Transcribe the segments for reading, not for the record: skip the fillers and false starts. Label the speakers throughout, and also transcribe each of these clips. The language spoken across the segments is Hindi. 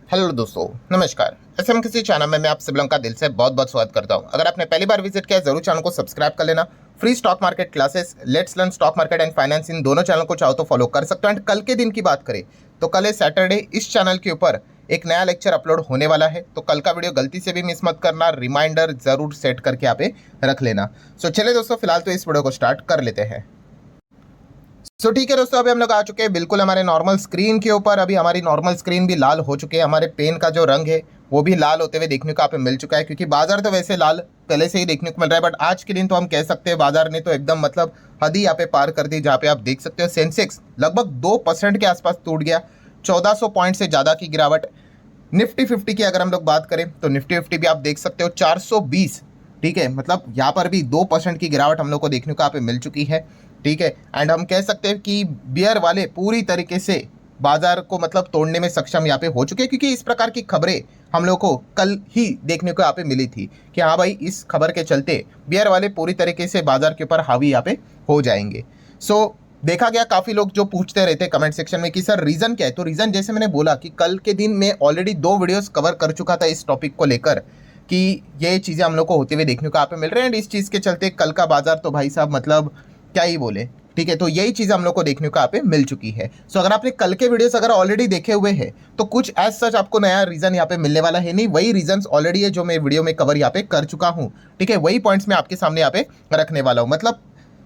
Speaker 1: हेलो दोस्तों, नमस्कार। एसएम किसी चैनल में मैं आप सभी लोगों का दिल से बहुत बहुत स्वागत करता हूं। अगर आपने पहली बार विजिट किया जरूर चैनल को सब्सक्राइब कर लेना। Free stock market classes, let's learn stock market and finance, इन दोनों चैनल को चाहो तो फॉलो कर सकते हो। एंड कल के दिन की बात करें तो कल है सैटरडे, इस चैनल के ऊपर एक नया लेक्चर अपलोड होने वाला है, तो कल का वीडियो गलती से भी मिस मत करना। रिमाइंडर जरूर सेट करके यहाँ पे रख लेना। सो चलिए दोस्तों, फिलहाल तो इस वीडियो को स्टार्ट कर लेते हैं। सो ठीक है दोस्तों, अभी हम लोग आ चुके हैं बिल्कुल हमारे नॉर्मल स्क्रीन के ऊपर। अभी हमारी नॉर्मल स्क्रीन भी लाल हो चुकी है, हमारे पेन का जो रंग है वो भी लाल होते हुए देखने को यहाँ पे मिल चुका है, क्योंकि बाजार तो वैसे लाल पहले से ही देखने को मिल रहा है, बट आज के दिन तो हम कह सकते हैं बाजार ने तो एकदम मतलब हद ही यहाँ पे पार कर दी। जहाँ पे आप देख सकते हो सेंसेक्स लगभग 2% के आसपास टूट गया, 1400 पॉइंट से ज़्यादा की गिरावट। निफ्टी 50 की अगर हम लोग बात करें तो निफ्टी 50 भी आप देख सकते हो 420, ठीक है, मतलब यहाँ पर भी 2% की गिरावट हम लोग को देखने को यहाँ पे मिल चुकी है, ठीक है। एंड हम कह सकते हैं कि बियर वाले पूरी तरीके से बाजार को मतलब तोड़ने में सक्षम यहाँ पे हो चुके हैं, क्योंकि इस प्रकार की खबरें हम लोग को कल ही देखने को यहाँ पे मिली थी कि हाँ भाई, इस खबर के चलते बियर वाले पूरी तरीके से बाजार के ऊपर हावी यहाँ पे हो जाएंगे। सो देखा गया, काफ़ी लोग जो पूछते रहते हैं कमेंट सेक्शन में कि सर रीज़न क्या है, तो रीज़न जैसे मैंने बोला कि कल के दिन मैं ऑलरेडी 2 वीडियोस कवर कर चुका था इस टॉपिक को लेकर कि ये चीज़ें हम लोग को होते हुए देखने को यहाँ पे मिल रहे हैं। एंड इस चीज़ के चलते कल का बाजार तो भाई साहब मतलब क्या ही बोले, ठीक है। तो यही चीज़ हम लोग को देखने को यहाँ पे मिल चुकी है। सो अगर आपने कल के वीडियोस अगर ऑलरेडी देखे हुए हैं तो कुछ एज सच आपको नया रीज़न यहाँ पे मिलने वाला है नहीं, वही रीजंस ऑलरेडी है जो मैं वीडियो में कवर यहाँ पे कर चुका हूँ, ठीक है। वही पॉइंट्स मैं आपके सामने यहाँ पे रखने वाला हूँ। मतलब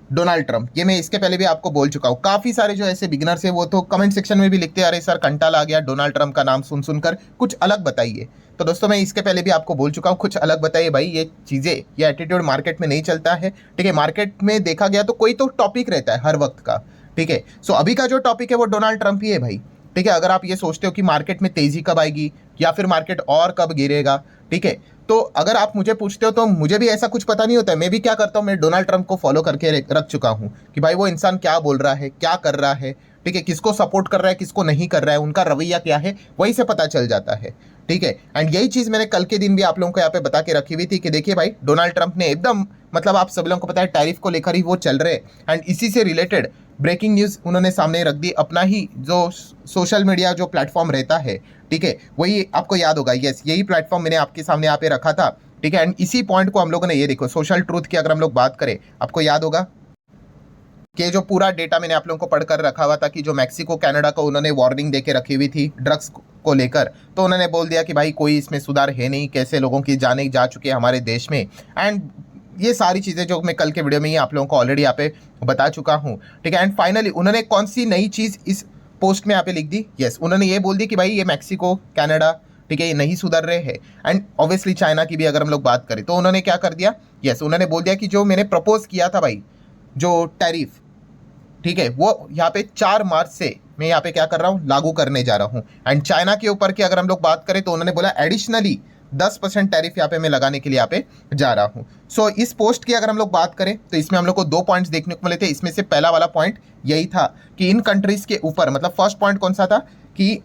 Speaker 1: डोनाल्ड ट्रंप, ये मैं इसके पहले भी आपको बोल चुका हूँ। काफ़ी सारे जो ऐसे बिगिनर्स है वो तो कमेंट सेक्शन में भी लिखते हैं, अरे सर कंटाल आ गया डोनाल्ड ट्रंप का नाम सुन सुनकर, कुछ अलग बताइए। तो दोस्तों मैं इसके पहले भी आपको बोल चुका हूँ, कुछ अलग बताइए भाई। ये चीज़ें, ये एटीट्यूड मार्केट में नहीं चलता है, ठीक है। मार्केट में देखा गया तो कोई तो टॉपिक रहता है हर वक्त का, ठीक है। सो अभी का जो टॉपिक है वो डोनाल्ड ट्रंप ही है भाई, ठीक है। अगर आप ये सोचते हो कि मार्केट में तेजी कब आएगी या फिर मार्केट और कब गिरेगा, ठीक है, तो अगर आप मुझे पूछते हो तो मुझे भी ऐसा कुछ पता नहीं होता है। मैं भी क्या करता हूँ, मैं डोनाल्ड ट्रंप को फॉलो करके रख चुका हूँ कि भाई वो इंसान क्या बोल रहा है, क्या कर रहा है, ठीक है, किसको सपोर्ट कर रहा है, किसको नहीं कर रहा है, उनका रवैया क्या है, वही से पता चल जाता है, ठीक है। एंड यही चीज़ मैंने कल के दिन भी आप लोगों को यहाँ पे बता के रखी हुई थी कि देखिए भाई, डोनाल्ड ट्रंप ने एकदम मतलब आप सब लोगों को पता है टैरिफ को लेकर ही वो चल रहे हैं। एंड इसी से रिलेटेड ब्रेकिंग न्यूज़ उन्होंने सामने रख दी, अपना ही जो सोशल मीडिया जो प्लेटफॉर्म रहता है, ठीक है, वही आपको याद होगा, यस यही प्लेटफॉर्म मैंने आपके सामने यहाँ पे रखा था, ठीक है। एंड इसी पॉइंट को हम लोगों ने, ये देखो सोशल ट्रूथ की अगर हम लोग बात करें, आपको याद होगा कि जो पूरा डेटा मैंने आप लोगों को पढ़कर रखा हुआ था कि जो मैक्सिको कनाडा को उन्होंने वार्निंग देके रखी हुई थी ड्रग्स को लेकर, तो उन्होंने बोल दिया कि भाई कोई इसमें सुधार है नहीं, कैसे लोगों की जानें जा चुकी है हमारे देश में। एंड ये सारी चीज़ें जो मैं कल के वीडियो में ही आप लोगों को ऑलरेडी यहाँ पे बता चुका हूँ, ठीक है। एंड फाइनली उन्होंने कौन सी नई चीज़ इस पोस्ट में यहाँ पे लिख दी, यस उन्होंने ये बोल दी कि भाई ये मैक्सिको कनाडा, ठीक है, ये नहीं सुधर रहे हैं। एंड ऑब्वियसली चाइना की भी अगर हम लोग बात करें तो उन्होंने क्या कर दिया, यस उन्होंने बोल दिया कि जो मैंने प्रपोज किया था भाई, जो टैरिफ, ठीक है, वो यहाँ पे 4 मार्च से मैं यहाँ पे क्या कर रहा हूँ, लागू करने जा रहा हूँ। एंड चाइना के ऊपर की अगर हम लोग बात करें तो उन्होंने बोला एडिशनली 10% टैरिफ यहाँ पे मैं लगाने के लिए यहाँ पे जा रहा हूँ। सो इस पोस्ट की अगर हम लोग बात करें तो इसमें हम लोग को 2 पॉइंट्स देखने को मिले थे। इसमें से पहला वाला पॉइंट यही था कि इन कंट्रीज के ऊपर, मतलब फर्स्ट पॉइंट कौन सा था कि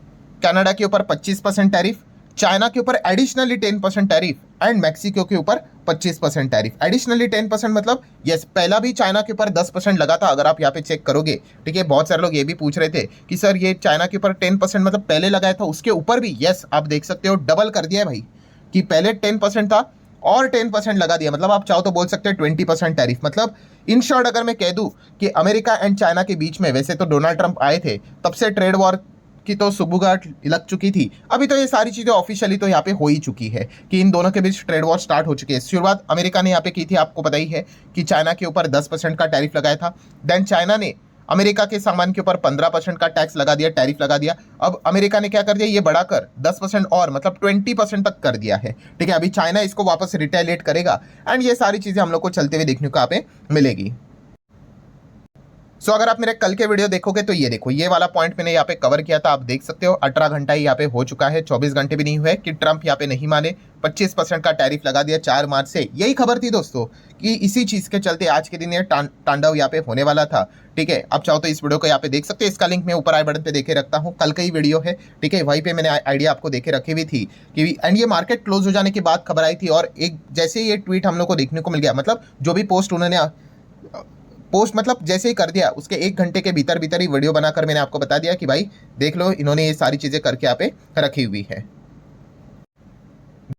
Speaker 1: कनाडा के ऊपर 25% टैरिफ, चाइना के ऊपर एडिशनली 10% टैरिफ, एंड मैक्सिको के ऊपर 25% टैरिफ। एडिशनली 10% मतलब यस, पहला भी चाइना के ऊपर 10% लगा था, अगर आप यहाँ पे चेक करोगे, ठीक है। बहुत सारे लोग ये भी पूछ रहे थे कि सर ये चाइना के ऊपर 10% मतलब पहले लगाया था उसके ऊपर भी, यस आप देख सकते हो डबल कर दिया है भाई, कि पहले 10% था और 10% लगा दिया, मतलब आप चाहो तो बोल सकते हैं 20% टैरिफ। मतलब इन शॉर्ट अगर मैं कह दूं कि अमेरिका एंड चाइना के बीच में, वैसे तो डोनाल्ड ट्रंप आए थे तब से ट्रेड वॉर की तो सुबुगाहट लग चुकी थी, अभी तो ये सारी चीज़ें ऑफिशियली तो यहाँ पे हो ही चुकी है कि इन दोनों के बीच ट्रेड वॉर स्टार्ट हो चुकी है। शुरुआत अमेरिका ने यहाँ पे की थी, आपको पता ही है कि चाइना के ऊपर 10% का टैरिफ लगाया था। देन चाइना ने अमेरिका के सामान के ऊपर 15% का टैक्स लगा दिया, टैरिफ लगा दिया। अब अमेरिका ने क्या कर दिया, ये बढ़ाकर 10% और मतलब 20% तक कर दिया है, ठीक है। अभी चाइना इसको वापस रिटेलिएट करेगा एंड ये सारी चीज़ें हम लोग को चलते हुए देखने को यहाँ पे मिलेगी। सो अगर आप मेरे कल के वीडियो देखोगे तो ये देखो, ये वाला पॉइंट मैंने यहाँ पे कवर किया था, आप देख सकते हो 18 घंटा ही यहाँ पे हो चुका है, 24 घंटे भी नहीं हुए कि ट्रंप यहाँ पे नहीं माने, 25% का टैरिफ लगा दिया 4 मार्च से। यही खबर थी दोस्तों कि इसी चीज़ के चलते आज के दिन ये तांडव यहाँ पे होने वाला था, ठीक है। आप चाहो तो इस वीडियो को यहाँ पे देख सकते हो, इसका लिंक मैं ऊपर आई बटन पे देखे रखता हूँ, कल का ही वीडियो है, ठीक है। वहीं पे मैंने आइडिया आपको देखे रखी हुई थी कि एंड ये मार्केट क्लोज हो जाने के बाद खबर आई थी, और एक जैसे ये ट्वीट हम लोग को देखने को मिल गया, मतलब जो भी पोस्ट उन्होंने पोस्ट मतलब जैसे ही कर दिया उसके 1 घंटे के भीतर ही वीडियो बनाकर मैंने आपको बता दिया कि भाई देख लो, इन्होंने ये सारी चीज़ें करके यहाँ पे रखी हुई है।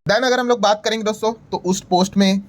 Speaker 1: देन अगर हम लोग बात करेंगे दोस्तों, तो उस पोस्ट में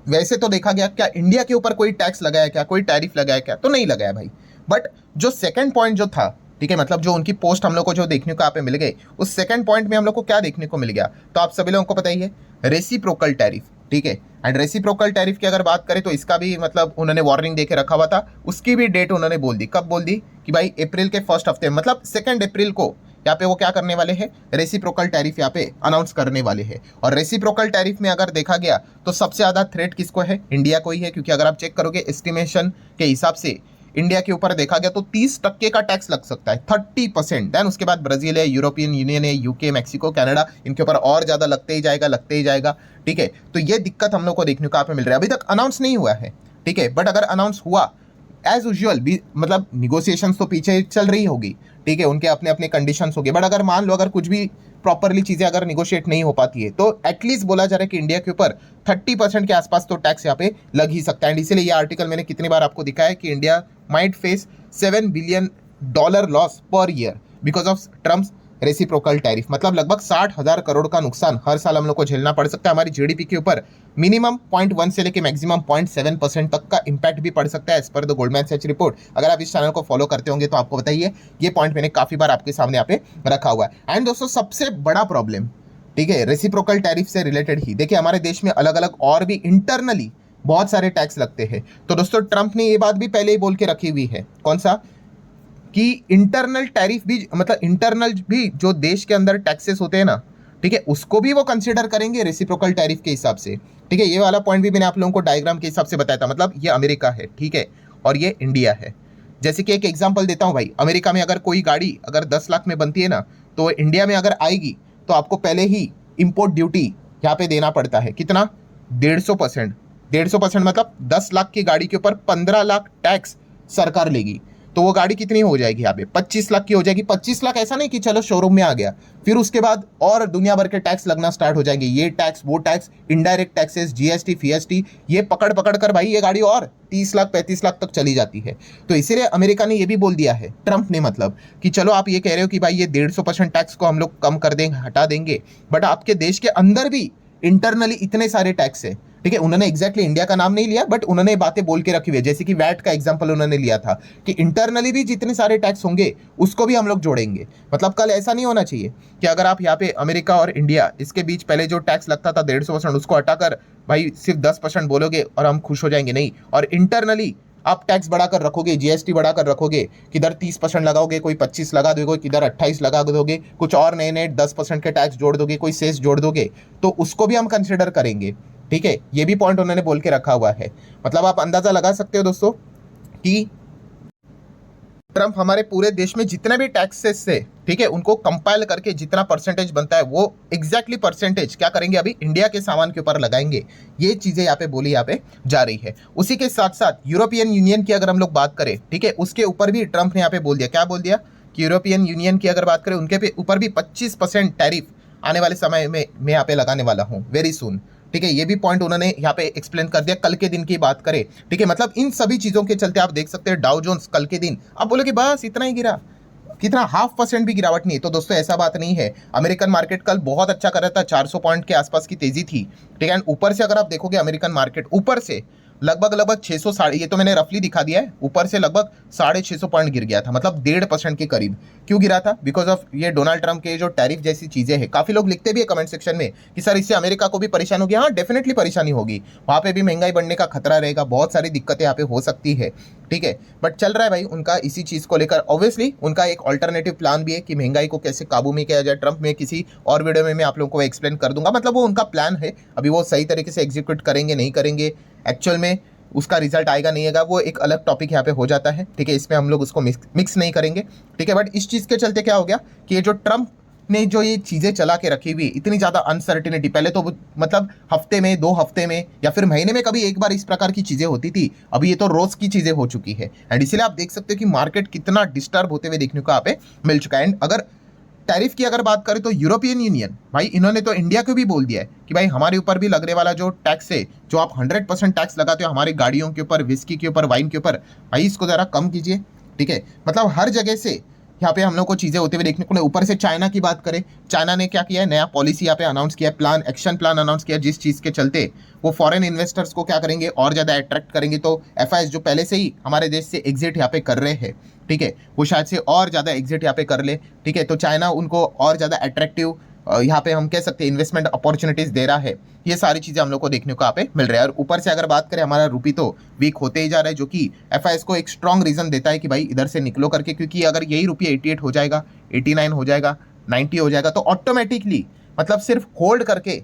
Speaker 1: वैसे तो देखा गया क्या इंडिया के ऊपर कोई टैक्स लगाया क्या, कोई टैरिफ लगाया क्या, तो नहीं लगाया भाई। बट जो सेकंड पॉइंट जो था, ठीक है, मतलब जो उनकी पोस्ट हम लोग को जो देखने को यहाँ पे मिल गई, उस सेकंड पॉइंट में हम लोग को क्या देखने को मिल गया, तो आप सभी लोगों को पता ही है, रेसिप्रोकल टैरिफ, ठीक है। एंड रेसिप्रोकल टैरिफ की अगर बात करें तो इसका भी मतलब उन्होंने वार्निंग देके रखा हुआ था, उसकी भी डेट उन्होंने बोल दी। कब बोल दी कि भाई अप्रैल के फर्स्ट हफ्ते, मतलब 2 अप्रैल को यहाँ पे वो क्या करने वाले हैं, रेसिप्रोकल टैरिफ यहाँ पे अनाउंस करने वाले हैं। और रेसिप्रोकल टैरिफ में अगर देखा गया तो सबसे ज़्यादा थ्रेट किसको है, इंडिया को ही है, क्योंकि अगर आप चेक करोगे एस्टिमेशन के हिसाब से इंडिया के ऊपर देखा गया तो 30% का टैक्स लग सकता है, 30%। देन उसके बाद ब्राजील है, यूरोपियन यूनियन है, यूके, मैक्सिको, कनाडा, इनके ऊपर और ज़्यादा लगते ही जाएगा, लगते ही जाएगा, ठीक है। तो ये दिक्कत हम लोग को देखने को यहाँ पे मिल रहा है। अभी तक अनाउंस नहीं हुआ है, ठीक है, बट अगर अनाउंस हुआ एज यूजुअल भी, मतलब निगोसिएशंस तो पीछे चल रही होगी, ठीक है, उनके अपने अपने कंडीशंस होंगे। बट अगर मान लो अगर कुछ भी प्रॉपरली चीज़ें अगर निगोशिएट नहीं हो पाती है, तो एटलीस्ट बोला जा रहा है कि इंडिया के ऊपर 30% के आसपास तो टैक्स यहाँ पे लग ही सकता है। एंड इसीलिए ये आर्टिकल मैंने कितनी बार आपको दिखाया है कि India might face $7 billion loss per year because of Trump's reciprocal tariff. मतलब लगभग 60,000 करोड़ का नुकसान हर साल हम लोग को झेलना पड़ सकता है। हमारी जीडीपी के ऊपर मिनिमम 0.1 से लेके मैक्सिमम 0.7% तक का इंपैक्ट भी पड़ सकता है as per the Goldman Sachs report. अगर आप इस चैनल को फॉलो करते होंगे तो आपको बताइए, ये पॉइंट मैंने काफी बार आपके सामने यहाँ पे रखा हुआ है। एंड दोस्तों सबसे बड़ा प्रॉब्लम, ठीक है, रेसिप्रोकल टैरिफ से रिलेटेड ही देखिए, हमारे देश में अलग अलग और भी इंटरनली बहुत सारे टैक्स लगते हैं। तो दोस्तों ट्रंप ने ये बात भी पहले ही बोल के रखी हुई है, कौन सा, कि इंटरनल टैरिफ भी, मतलब इंटरनल भी जो देश के अंदर टैक्सेस होते हैं ना, ठीक है, उसको भी वो कंसीडर करेंगे रेसिप्रोकल टैरिफ के हिसाब से, ठीक है। ये वाला पॉइंट भी मैंने आप लोगों को डायग्राम के हिसाब से बताया था। मतलब ये अमेरिका है, ठीक है, और ये इंडिया है। जैसे कि एक एग्जांपल देता हूँ भाई, अमेरिका में अगर कोई गाड़ी अगर 10 लाख में बनती है ना, तो इंडिया में अगर आएगी तो आपको पहले ही इंपोर्ट ड्यूटी यहाँ पे देना पड़ता है। कितना, 150%। 150% मतलब 10 लाख की गाड़ी के ऊपर 15 लाख टैक्स सरकार लेगी। तो वो गाड़ी कितनी हो जाएगी यहाँ पे, 25 लाख की हो जाएगी। 25 लाख ऐसा नहीं कि चलो शोरूम में आ गया, फिर उसके बाद और दुनिया भर के टैक्स लगना स्टार्ट हो जाएंगे, ये टैक्स वो टैक्स, इनडायरेक्ट टैक्सेस, जीएसटी, फीएसटी, ये पकड़ पकड़ कर भाई ये गाड़ी और 30 लाख 35 लाख तक चली जाती है। तो इसीलिए अमेरिका ने ये भी बोल दिया है, ट्रंप ने, मतलब कि चलो आप ये कह रहे हो कि भाई ये 150% टैक्स को हम लोग कम कर देंगे, हटा देंगे, बट आपके देश के अंदर भी इंटरनली इतने सारे टैक्स है, ठीक है। उन्होंने एग्जैक्टली इंडिया का नाम नहीं लिया, बट उन्होंने बातें बोल के रखी हुई है। जैसे कि वैट का एग्जांपल उन्होंने लिया था कि इंटरनली भी जितने सारे टैक्स होंगे उसको भी हम लोग जोड़ेंगे। मतलब कल ऐसा नहीं होना चाहिए कि अगर आप यहाँ पे अमेरिका और इंडिया इसके बीच पहले जो टैक्स लगता था 150%, उसको हटाकर भाई सिर्फ 10% बोलोगे और हम खुश हो जाएंगे, नहीं। और इंटरनली आप टैक्स बढ़ाकर रखोगे, जीएसटी बढ़ाकर रखोगे, किधर 30% लगाओगे, कोई 25 लगा दोगे, किधर 28 लगा दोगे, कुछ और नए नए 10% के टैक्स जोड़ दोगे, कोई सेस जोड़ दोगे, तो उसको भी हम कंसिडर करेंगे, ठीक है। ये भी पॉइंट उन्होंने बोल के रखा हुआ है। मतलब आप अंदाजा लगा सकते हो दोस्तों कि ट्रंप हमारे पूरे देश में जितने भी टैक्सेस से, ठीक है, उनको कंपाइल करके जितना परसेंटेज बनता है वो एग्जैक्टली परसेंटेज क्या करेंगे, अभी इंडिया के सामान के ऊपर लगाएंगे। ये चीजें यहाँ पे बोली, यहाँ पे जा रही है। उसी के साथ साथ यूरोपियन यूनियन की अगर हम लोग बात करें, ठीक है, उसके ऊपर भी ट्रंप ने यहाँ पे बोल दिया, क्या बोल दिया कि यूरोपियन यूनियन की अगर बात करें उनके ऊपर भी 25% टैरिफ आने वाले समय में मैं यहाँ पे लगाने वाला हूँ, वेरी सुन, ठीक है। ये भी पॉइंट उन्होंने यहाँ पे एक्सप्लेन कर दिया। कल के दिन की बात करें, ठीक है, मतलब इन सभी चीजों के चलते आप देख सकते हैं डाउ जोन्स कल के दिन, आप बोलोगे बस इतना ही गिरा, कितना 0.5% भी गिरावट नहीं है। तो दोस्तों ऐसा बात नहीं है, अमेरिकन मार्केट कल बहुत अच्छा कर रहा था, 400 पॉइंट के आसपास की तेजी थी, ठीक है। ऊपर से अगर आप देखोगे अमेरिकन मार्केट ऊपर से लगभग 600 साढ़े, ये तो मैंने रफली दिखा दिया है, ऊपर से लगभग 650 पॉइंट गिर गया था, मतलब 1.5% के करीब। क्यों गिरा था? बिकॉज ऑफ ये डोनाल्ड ट्रंप के जो टैरिफ जैसी चीजें हैं। काफी लोग लिखते भी है कमेंट सेक्शन में कि सर इससे अमेरिका को भी परेशानी होगी। हाँ, डेफिनेटली परेशानी होगी, वहां पे भी महंगाई बढ़ने का खतरा रहेगा, बहुत सारी दिक्कतें यहाँ पे हो सकती है, ठीक है। बट चल रहा है भाई उनका इसी चीज को लेकर, ऑब्वियसली उनका एक ऑल्टरनेटिव प्लान भी है कि महंगाई को कैसे काबू में किया जाए। ट्रंप में किसी और वीडियो में मैं आप लोगों को एक्सप्लेन कर दूंगा, मतलब वो उनका प्लान है, अभी वो सही तरीके से एग्जीक्यूट करेंगे नहीं करेंगे, एक्चुअल में उसका रिजल्ट आएगा नहीं आएगा, वो एक अलग टॉपिक यहाँ पे हो जाता है, ठीक है। इसमें हम लोग उसको मिक्स नहीं करेंगे, ठीक है। बट इस चीज़ के चलते क्या हो गया कि ये जो ट्रंप ने जो ये चीज़ें चला के रखी हुई, इतनी ज़्यादा अनसर्टिनिटी, पहले तो मतलब हफ्ते में 2 हफ्ते में या फिर महीने में कभी एक बार इस प्रकार की चीज़ें होती थी, अभी ये तो रोज़ की चीज़ें हो चुकी है। एंड इसीलिए आप देख सकते हो कि मार्केट कितना डिस्टर्ब होते हुए देखने को यहाँ पे मिल चुका है। एंड अगर टैरिफ की अगर बात करें तो यूरोपियन यूनियन भाई इन्होंने तो इंडिया को भी बोल दिया है कि भाई हमारे ऊपर भी लगने वाला जो टैक्स है, जो आप 100% टैक्स लगाते हो हमारी गाड़ियों के ऊपर, विस्की के ऊपर, वाइन के ऊपर, भाई इसको ज़रा कम कीजिए, ठीक है। मतलब हर जगह से यहाँ पे हम लोग को चीज़ें होते हुए देखने को मिले। ऊपर से चाइना की बात करें, चाइना ने क्या किया है, नया पॉलिसी यहाँ पे अनाउंस किया है, प्लान, एक्शन प्लान अनाउंस किया, जिस चीज़ के चलते वो फॉरेन इन्वेस्टर्स को क्या करेंगे, और ज़्यादा अट्रैक्ट करेंगे। तो एफआईएस जो पहले से ही हमारे देश से एग्जिट यहाँ पे कर रहे हैं, ठीक है, वो शायद से और ज़्यादा एग्जिट यहाँ पे कर ले, ठीक है। तो चाइना उनको और ज़्यादा अट्रैक्टिव यहाँ पे हम कह सकते हैं इन्वेस्टमेंट अपॉर्चुनिटीज दे रहा है। ये सारी चीज़ें हम लोग को देखने को यहाँ पे मिल रहा है। और ऊपर से अगर बात करें, हमारा रूपी तो वीक होते ही जा रहा है, जो कि एफआईएस को एक स्ट्रॉन्ग रीजन देता है कि भाई इधर से निकलो करके, क्योंकि अगर यही रुपये 88 हो जाएगा, 89 हो जाएगा, 90 हो जाएगा, तो ऑटोमेटिकली मतलब सिर्फ होल्ड करके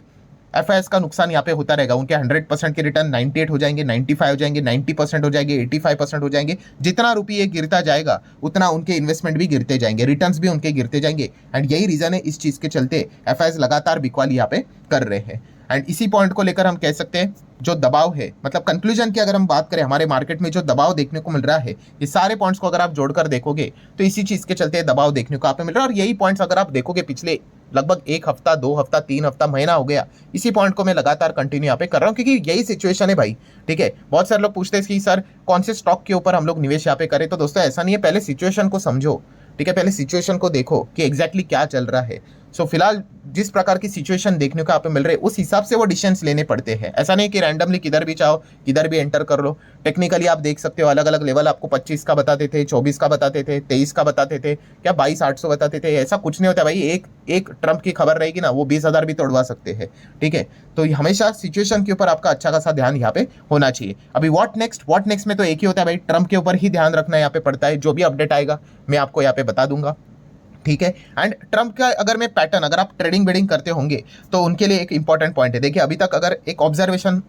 Speaker 1: एफआईएस का नुकसान यहाँ पे होता रहेगा। उनके 100% के रिटर्न 98 हो जाएंगे, 95 हो जाएंगे, 90% हो जाएंगे, 85% हो जाएंगे। जितना रुपये गिरता जाएगा उतना उनके इन्वेस्टमेंट भी गिरते जाएंगे, रिटर्न्स भी उनके गिरते जाएंगे। एंड यही रीजन है, इस चीज़ के चलते एफआईएस लगातार बिकवाली यहाँ पे कर रहे हैं। एंड इसी पॉइंट को लेकर हम कह सकते हैं जो दबाव है, मतलब कंक्लूजन की अगर हम बात करें, हमारे मार्केट में जो दबाव देखने को मिल रहा है, ये सारे पॉइंट्स को अगर आप जोड़कर देखोगे तो इसी चीज़ के चलते दबाव देखने को आप मिल रहा है। और यही पॉइंट्स अगर आप देखोगे पिछले लगभग 1 हफ्ता, 2 हफ्ता, 3 हफ्ता, महीना हो गया, इसी पॉइंट को मैं लगातार कंटिन्यू यहाँ पे कर रहा हूँ, क्योंकि यही सिचुएशन है भाई, ठीक है। बहुत सारे लोग पूछते हैं कि सर कौन से स्टॉक के ऊपर हम लोग निवेश यहाँ पे करें। तो दोस्तों ऐसा नहीं है, पहले सिचुएशन को समझो, ठीक है, पहले सिचुएशन को देखो कि एग्जैक्टली क्या चल रहा है। सो फिलहाल जिस प्रकार की सिचुएशन देखने को आप मिल रहे हैं, उस हिसाब से वो डिसीजंस लेने पड़ते हैं। ऐसा नहीं कि रैंडमली किधर भी चाहो किधर भी एंटर कर लो। टेक्निकली आप देख सकते हो, अलग अलग लेवल आपको 25 का बताते थे, 24 का बताते थे, 23 का बताते थे, क्या 22,800 बताते थे। ऐसा कुछ नहीं होता भाई, एक ट्रम्प की खबर रहेगी ना, वो 20,000 भी तोड़वा सकते हैं, ठीक है। तो हमेशा सिचुएशन के ऊपर आपका अच्छा खासा ध्यान यहाँ पे होना चाहिए। अभी व्हाट नेक्स्ट में तो एक ही होता है भाई, ट्रम्प के ऊपर ही ध्यान रखना यहाँ पे पड़ता है। जो भी अपडेट आएगा मैं आपको यहाँ पे बता दूंगा, ठीक है। एंड ट्रम्प का अगर मैं पैटर्न, अगर आप ट्रेडिंग वेडिंग करते होंगे तो उनके लिए एक इंपॉर्टेंट पॉइंट है। देखिए अभी तक अगर एक observation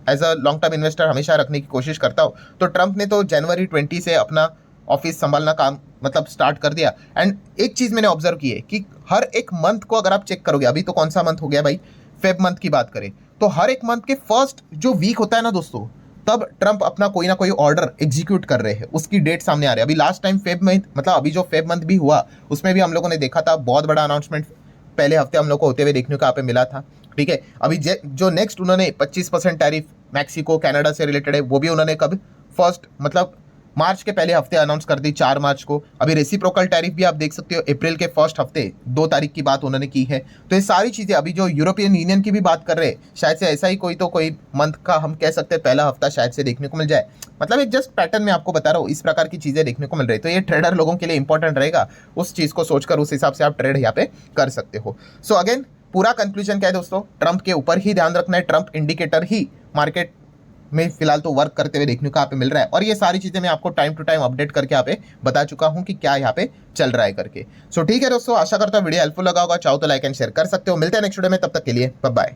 Speaker 1: as a long term investor हमेशा रखने की कोशिश करता हूँ, तो ट्रम्प ने तो जनवरी 20 से अपना ऑफिस संभालना काम मतलब स्टार्ट कर दिया। एंड एक चीज़ मैंने ऑब्जर्व की है कि हर एक मंथ को अगर आप चेक करोगे, अभी तो कौन सा मंथ हो गया भाई, फेब मंथ की बात करें, तो हर एक मंथ के फर्स्ट जो वीक होता है ना दोस्तों, तब ट्रम्प अपना कोई ना कोई ऑर्डर एग्जीक्यूट कर रहे हैं, उसकी डेट सामने आ रही है। अभी लास्ट टाइम फेब मंथ, मतलब अभी जो फेब मंथ भी हुआ, उसमें भी हम लोगों ने देखा था बहुत बड़ा अनाउंसमेंट पहले हफ्ते हम लोग को होते हुए देखने को यहाँ पे मिला था, ठीक है। अभी जो नेक्स्ट उन्होंने 25% टैरिफ मैक्सिको कनाडा से रिलेटेड है, वो भी उन्होंने कब, फर्स्ट मतलब मार्च के पहले हफ्ते अनाउंस कर दी, 4 मार्च को। अभी रेसिप्रोकल टैरिफ भी आप देख सकते हो, अप्रैल के फर्स्ट हफ्ते 2 तारीख की बात उन्होंने की है। तो ये सारी चीज़ें, अभी जो यूरोपियन यूनियन की भी बात कर रहे हैं, शायद से ऐसा ही कोई मंथ का हम कह सकते हैं पहला हफ्ता शायद से देखने को मिल जाए। मतलब एक जस्ट पैटर्न में आपको बता रहा हूँ, इस प्रकार की चीज़ें देखने को मिल रही है। तो ये ट्रेडर लोगों के लिए इंपॉर्टेंट रहेगा, उस चीज़ को सोचकर उस हिसाब से आप ट्रेड यहाँ पे कर सकते हो। सो अगेन पूरा कंक्लूजन क्या है दोस्तों, ट्रम्प के ऊपर ही ध्यान रखना है, ट्रम्प इंडिकेटर ही मार्केट में फिलहाल तो वर्क करते हुए देखने को यहाँ पे मिल रहा है। और ये सारी चीज़ें मैं आपको टाइम टू टाइम अपडेट करके यहाँ पे बता चुका हूँ कि क्या यहाँ पे चल रहा है करके। सो ठीक है दोस्तों, आशा करता हूँ वीडियो हेल्पफुल लगा होगा। चाहो तो लाइक एंड शेयर कर सकते हो। मिलते हैं नेक्स्ट वीडियो में, तब तक के लिए बाय बाय।